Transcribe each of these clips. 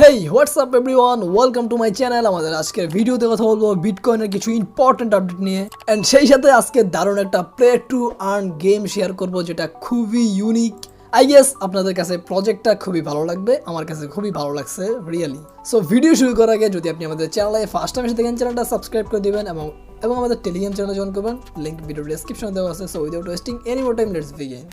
Hey what's up everyone, welcome to my channel. আমাদের আজকের ভিডিওতে কথা বলবো বিটকয়েনের কিছু ইম্পর্টেন্ট আপডেট নিয়ে, অ্যান্ড সেই সাথে আজকে দারুণ একটা play to earn game share করব যেটা খুবই ইউনিক। আই গেস আপনাদের কাছে প্রজেক্টটা খুবই ভালো লাগবে, আমার কাছে খুবই ভালো লাগছে রিয়েলি। সো ভিডিও শুরু করার আগে যদি আপনি আমাদের চ্যানেলে ফার্স্ট টাইম এসে দেখেন, চ্যানেলটা সাবস্ক্রাইব করে দিবেন এবং আমাদের টেলিগ্রাম চ্যানেলে জয়েন করবেন, লিঙ্ক ভিডিও ডেসক্রিপশনে দেওয়া আছে। So without wasting any more time, let's begin.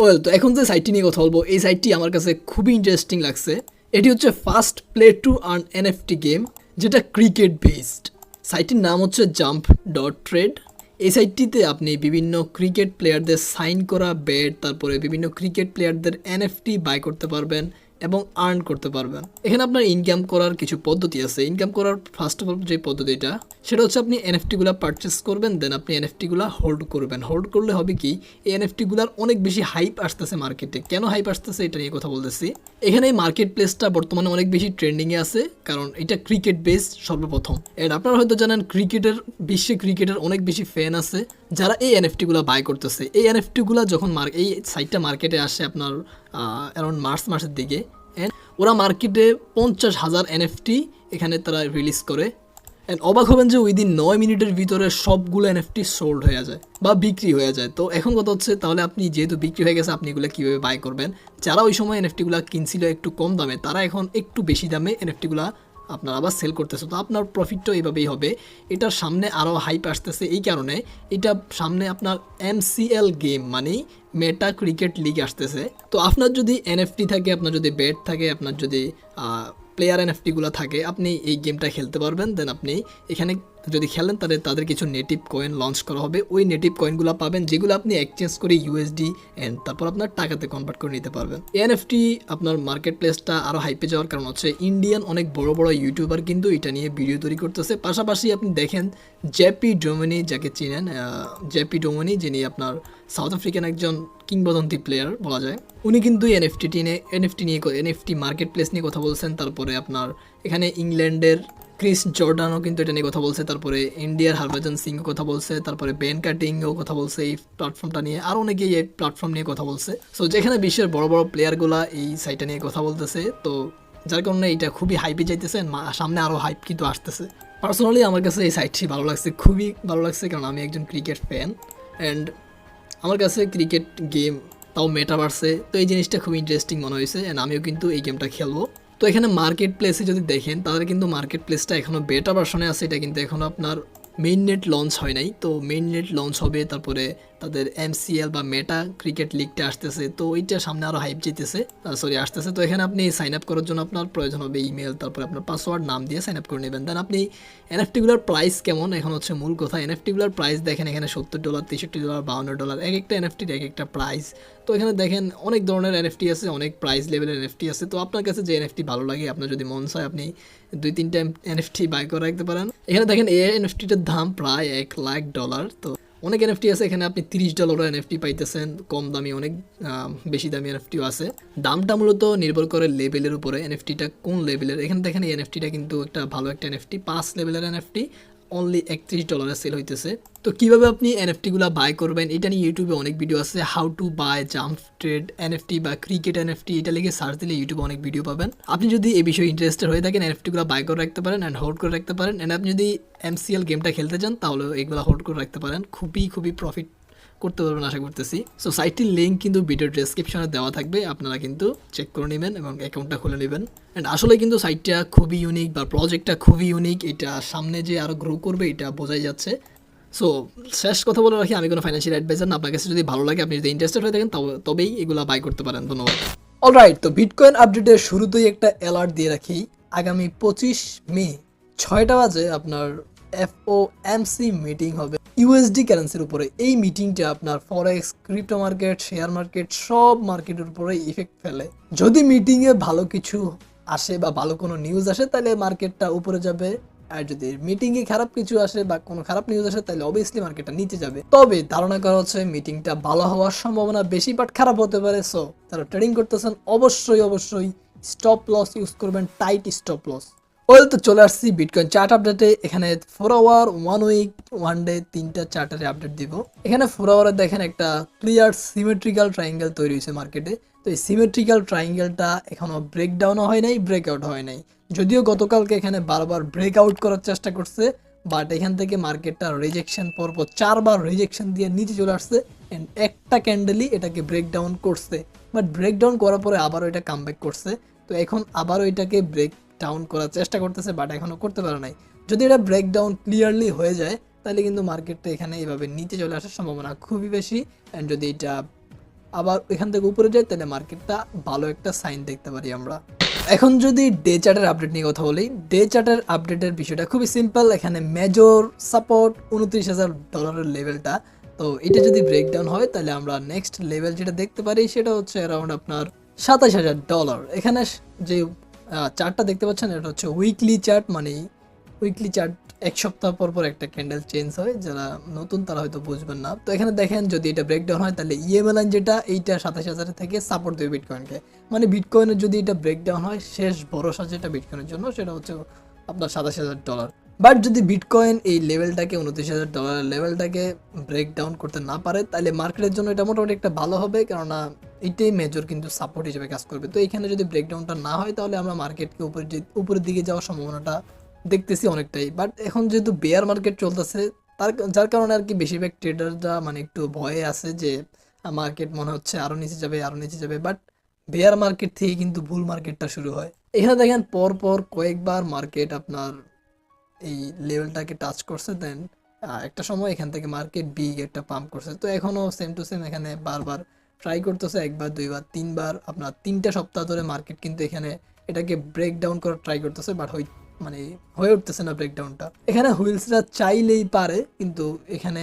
Well, তো এখন যে সাইটটি নিয়ে কথা বলবো, এই সাইটটি আমার কাছে খুবই ইন্টারেস্টিং লাগছে। এটি হচ্ছে first play to earn NFT game, যেটা ক্রিকেট বেসড। সাইটটির নাম হচ্ছে jump.trade। এই সাইটটিতে আপনি বিভিন্ন ক্রিকেট প্লেয়ারদের সাইন করা বেট, তারপরে বিভিন্ন ক্রিকেট প্লেয়ারদের এনএফটি বাই করতে পারবেন এবং আর্ন করতে পারবেন। এখানে আপনার ইনকাম করার কিছু পদ্ধতি আছে। ইনকাম করার ফার্স্ট অফ অল যে পদ্ধতিটা, সেটা হচ্ছে আপনি এনএফটিগুলো পারচেস করবেন, দেন আপনি এনএফটিগুলো হোল্ড করবেন। হোল্ড করলে হবে কি, এই এনএফটিগুলোর অনেক বেশি হাইপ আসতেছে মার্কেটে। কেন হাইপ আসতেছে এটা নিয়ে কথা বলতেছি। এখানে এই মার্কেট প্লেসটা বর্তমানে অনেক বেশি ট্রেন্ডিংয়ে আছে, কারণ এটা ক্রিকেট বেসড সর্বপ্রথম। এন্ড আপনারা হয়তো জানেন বিশ্বে ক্রিকেটের অনেক বেশি ফ্যান আছে যারা এই এনএফটিগুলো বাই করতেছে। এই এনএফটিগুলো যখন এই সাইটটা মার্কেটে আসে আপনার অ্যারাউন্ড মার্চের দিকে, অ্যান্ড ওরা মার্কেটে 50,000 এনএফটি এখানে তারা রিলিজ করে। অ্যান্ড অবাক হবেন যে উইদিন 9 মিনিটের ভিতরে সবগুলো এনএফটি সোল্ড হয়ে যায় বা বিক্রি হয়ে যায়। তো এখন কথা হচ্ছে, তাহলে আপনি যেহেতু বিক্রি হয়ে গেছে, আপনি এগুলো কীভাবে বাই করবেন? যারা ওই সময় এনএফটিগুলো কিনছিল একটু কম দামে, তারা এখন একটু বেশি দামে এনএফটিগুলো আপনার আবার সেল করতেছে। তো আপনার প্রফিটটাও এইভাবেই হবে। এটার সামনে আরও হাইপ আসতেছে এই কারণে, এটা সামনে আপনার MCL গেম মানে মেটা ক্রিকেট লিগ আসতেছে। তো আপনার যদি এনএফটি থাকে, আপনার যদি বেট থাকে, আপনার যদি প্লেয়ার এনএফটিগুলো থাকে, আপনি এই গেমটা খেলতে পারবেন। দেন আপনি এখানে যদি খেলেন তাহলে তাদের কিছু নেটিভ কয়েন লঞ্চ করা হবে। ওই নেটিভ কয়েনগুলো পাবেন, যেগুলো আপনি এক্সচেঞ্জ করে ইউএসডি অ্যান্ড তারপর আপনার টাকাতে কনভার্ট করে নিতে পারবেন। এনএফটি আপনার মার্কেট প্লেসটা আরও হাইপে যাওয়ার কারণ হচ্ছে ইন্ডিয়ান অনেক বড় বড় ইউটিউবার কিন্তু এটা নিয়ে ভিডিও তৈরি করতেছে। পাশাপাশি আপনি দেখেন জেপি ডোমিনি, যাকে চিনেন, জেপি ডোমিনি, যিনি আপনার সাউথ আফ্রিকান একজন কিংবদন্তি প্লেয়ার বলা যায়। উনি কিন্তু এনএফটি মার্কেট প্লেস নিয়ে কথা বলছেন। তারপরে আপনার এখানে ইংল্যান্ডের ক্রিস জর্ডানও কিন্তু এটা নিয়ে কথা বলছে, তারপরে ইন্ডিয়ার হরভজন সিংও কথা বলছে, তারপরে বেন কাটিংও কথা বলছে এই প্ল্যাটফর্মটা নিয়ে। আর অনেকেই এই প্ল্যাটফর্ম নিয়ে কথা বলছে। সো যেখানে বিশ্বের বড় বড় প্লেয়ারগুলো এই সাইটটা নিয়ে কথা বলতেছে, তো যার কারণে এটা খুবই হাইপে যাইতেছে। সামনে আরও হাইপ কিন্তু আসতেছে। পার্সোনালি আমার কাছে এই সাইটটি ভালো লাগছে, খুবই ভালো লাগছে, কারণ আমি একজন ক্রিকেট ফ্যান অ্যান্ড আমার কাছে ক্রিকেট গেম, তাও মেটাভার্সে, তো এই জিনিসটা খুব ইন্টারেস্টিং মনে হয়েছে। অ্যান্ড আমিও কিন্তু এই গেমটা খেলবো। তো এখানে মার্কেট প্লেসে যদি দেখেন, তাহলে কিন্তু মার্কেট প্লেসটা এখনও বেটা ভার্সনে আছে। এটা কিন্তু এখনও আপনার মেইন নেট লঞ্চ হয় নাই। তো মেইন নেট লঞ্চ হবে, তারপরে তাদের MCL বা মেটা ক্রিকেট লিগটা আসতেছে। তো ওইটা সামনে আরও হাইপ আসতেছে। তো এখানে আপনি সাইন আপ করার জন্য আপনার প্রয়োজন হবে ইমেল, তারপরে আপনার পাসওয়ার্ড, নাম দিয়ে সাইন আপ করে নেবেন। দেন আপনি এনএফটিগুলোর প্রাইস কেমন, এখন হচ্ছে মূল কথা। এনএফটিগুলোর প্রাইস দেখেন, এখানে $70, $63, $52, এক একটা এনএফটির এক একটা প্রাইস। তো এখানে দেখেন অনেক ধরনের এনএফটি আছে, অনেক প্রাইস লেভেলের এনএফটি আছে। তো আপনার কাছে যে এনএফটি ভালো লাগে, আপনার যদি মন চায় আপনি 2-3টা এনএফটি বাই করে রাখতে পারেন। এখানে দেখেন এই এনএফটিটার দাম প্রায় $1,00,000। তো অনেক এনএফটি আছে, এখানে আপনি $30 এনএফটি পাইতেছেন, কম দামি, অনেক বেশি দামি এনএফটিও আছে। দামটা মূলত নির্ভর করে লেভেলের উপরে, এনএফটিটা কোন লেভেলের। এখানে দেখেন এই এনএফটিটা কিন্তু একটা ভালো একটা এনএফটি, 5 লেভেলের এনএফটি, অনলি $31 সেল হইতেছে। তো কীভাবে আপনি এনএফটিগুলো বাই করবেন, এটা নিয়ে ইউটিউবে অনেক ভিডিও আছে। How to buy jump trade NFT বা ক্রিকেট এনএফটি, এটা লিখে সার্চ দিলে ইউটিউবে অনেক ভিডিও পাবেন। আপনি যদি এই বিষয়ে ইন্টারেস্টেড হয়ে থাকেন, এনএফটিগুলো বাই করে রাখতে পারেন অ্যান্ড হোল্ড করে রাখতে পারেন। অ্যান্ড আপনি যদি MCL গেমটা খেলতে চান, তাহলে এগুলো হোল্ড করে রাখতে পারেন। খুবই প্রফিট করতে পারবেন আশা করতেছি। সো সাইটটির লিঙ্ক কিন্তু ভিডিও ডেসক্রিপশনে দেওয়া থাকবে, আপনারা কিন্তু চেক করে নেবেন এবং অ্যাকাউন্টটা খুলে নেবেন। অ্যান্ড আসলে কিন্তু সাইটটা খুবই ইউনিক বা প্রজেক্টটা খুবই ইউনিক। এটা সামনে যে আরও গ্রো করবে এটা বোঝাই যাচ্ছে। সো শেষ কথা বলে রাখি, আমি কোনো ফাইন্যান্সিয়াল অ্যাডভাইজার না। আপনার কাছে যদি ভালো লাগে, আপনি যদি ইন্টারেস্টেড হয়ে থাকেন, তবেই এগুলো বাই করতে পারেন। ধন্যবাদ। অলরাইট, তো বিটকয়েন আপডেটের শুরুতেই একটা অ্যালার্ট দিয়ে রাখি। আগামী 25 মে 6টা বাজে আপনার FOMC মিটিং হবে ইউএসডি কারেন্সির উপরে। এই মিটিংটা আপনার ফরেক্স, ক্রিপ্টো মার্কেট, শেয়ার মার্কেট, সব মার্কেটের উপরে ইফেক্ট ফেলে। যদি মিটিংয়ে ভালো কিছু আসে বা ভালো কোনো নিউজ আসে, তাহলে মার্কেটটা উপরে যাবে। আর যদি মিটিংয়ে খারাপ কিছু আসে বা কোনো খারাপ নিউজ আসে, তাহলে অবভিয়াসলি মার্কেটটা নিচে যাবে। তবে ধারণা করা হচ্ছে মিটিংটা ভালো হওয়ার সম্ভাবনা বেশি, বাট খারাপ হতে পারে। সো যারা ট্রেডিং করতেছেন অবশ্যই স্টপ লস ইউজ করবেন, টাইট স্টপ লস। ওয়েল, তো চলে আসছি বিটকয়েন চার্ট আপডেটে। এখানে 4 আওয়ার, 1 উইক, 1 ডে, 3টা চার্টারে আপডেট দিব। এখানে 4 আওয়ারে দেখেন একটা ক্লিয়ার সিমেট্রিক্যাল ট্রায়াঙ্গেল তৈরি হয়েছে মার্কেটে। তো এই সিমেট্রিক্যাল ট্রায়াঙ্গেলটা এখনো ব্রেকডাউনও হয় নাই, ব্রেকআউট হয় নাই। যদিও গতকালকে এখানে বারবার ব্রেকআউট করার চেষ্টা করছে, বাট এখান থেকে মার্কেটটা রিজেকশন পরপর 4বার রিজেকশন দিয়ে নিচে চলে আসছে অ্যান্ড একটা ক্যান্ডেলই এটাকে ব্রেকডাউন করছে। বাট ব্রেকডাউন করার পরে আবারও এটা কামব্যাক করছে। তো এখন আবারও এটাকে ব্রেক ডাউন করার চেষ্টা করতেছে, বাট এখনও করতে পারে নাই। যদি এটা ব্রেকডাউন ক্লিয়ারলি হয়ে যায় তাহলে কিন্তু মার্কেটটা এখানে এইভাবে নিচে চলে আসার সম্ভাবনা খুবই বেশি। অ্যান্ড যদি এটা আবার এখান থেকে উপরে যায় তাহলে মার্কেটটা ভালো একটা সাইন দেখতে পারি আমরা। এখন যদি ডে চার্টের আপডেট নিয়ে কথা বলি, ডে চার্টের আপডেটের বিষয়টা খুবই সিম্পল। এখানে মেজর সাপোর্ট $29,000 লেভেলটা। তো এটা যদি ব্রেকডাউন হয় তাহলে আমরা নেক্সট লেভেল যেটা দেখতে পারি সেটা হচ্ছে অ্যারাউন্ড আপনার $27,000। এখানে যে চার্টটা দেখতে পাচ্ছেন এটা হচ্ছে উইকলি চার্ট, মানে উইকলি চার্ট 1 সপ্তাহ পর পর একটা ক্যান্ডেল চেঞ্জ হয়, যারা নতুন তারা হয়তো বুঝবেন না। তো এখানে দেখেন যদি এটা ব্রেকডাউন হয় তাহলে ইএমএ লাইন যেটা এইটা 27,000 থেকে সাপোর্ট দেবে বিটকয়েনকে। মানে বিটকয়েনের যদি এটা ব্রেকডাউন হয়, শেষ ভরসা যেটা বিটকয়েনের জন্য সেটা হচ্ছে আপনার $27,000। বাট যদি বিটকয়েন এই লেভেলটাকে $29,000 লেভেলটাকে ব্রেকডাউন করতে না পারে তাহলে মার্কেটের জন্য এটা মোটামুটি একটা ভালো হবে, কেননা এইটাই মেজর কিন্তু সাপোর্ট হিসেবে কাজ করবে। তো এখানে যদি ব্রেকডাউনটা না হয় তাহলে আমরা মার্কেটকে উপরের দিকে যাওয়ার সম্ভাবনাটা দেখতেছি অনেকটাই। বাট এখন যেহেতু বেয়ার মার্কেট চলতেছে যার কারণে আর কি বেশিরভাগ ট্রেডাররা মানে একটু ভয়ে আছে যে মার্কেট মনে হচ্ছে আরও নিচে যাবে, আরও নিচে যাবে। বাট বেয়ার মার্কেট থেকে কিন্তু বুল মার্কেটটা শুরু হয়। এখানে দেখেন পর কয়েকবার মার্কেট আপনার এই লেভেলটাকে টাচ করছে, দেন একটা সময় এখান থেকে মার্কেট বিগ একটা পাম্প করছে। তো এখনও সেম টু সেম এখানে বারবার ট্রাই করতেছে, 1বার 2বার 3বার আপনার 3টা সপ্তাহ ধরে মার্কেট কিন্তু এখানে এটাকে ব্রেক ডাউন করার ট্রাই করতেছে, বাট মানে হয়ে উঠতেছে না ব্রেকডাউনটা। এখানে হুইলসরা চাইলেই পারে, কিন্তু এখানে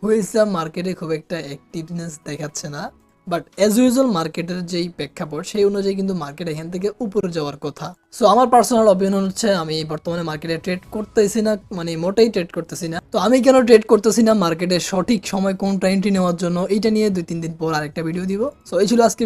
হুইলসরা মার্কেটে খুব একটা অ্যাক্টিভনেস দেখাচ্ছে না। বাট অ্যাজ ইউজুয়াল মার্কেটের যেই প্রেক্ষাপট সেই অনুযায়ী কিন্তু মার্কেট এখান থেকে উপরে যাওয়ার কথা। সো আমার পার্সোনাল অপিনিয়ন হচ্ছে আমি বর্তমানে মার্কেটে ট্রেড করতেছি না, মানে মোটেই ট্রেড করতেছি না। তো আমি কেন ট্রেড করতেছি না, মার্কেটের সঠিক সময় কোনটা এন্ট্রি নেওয়ার জন্য, এইটা নিয়ে 2-3 দিন পর আরেকটা ভিডিও দিব। সো এই ছিল আজকে।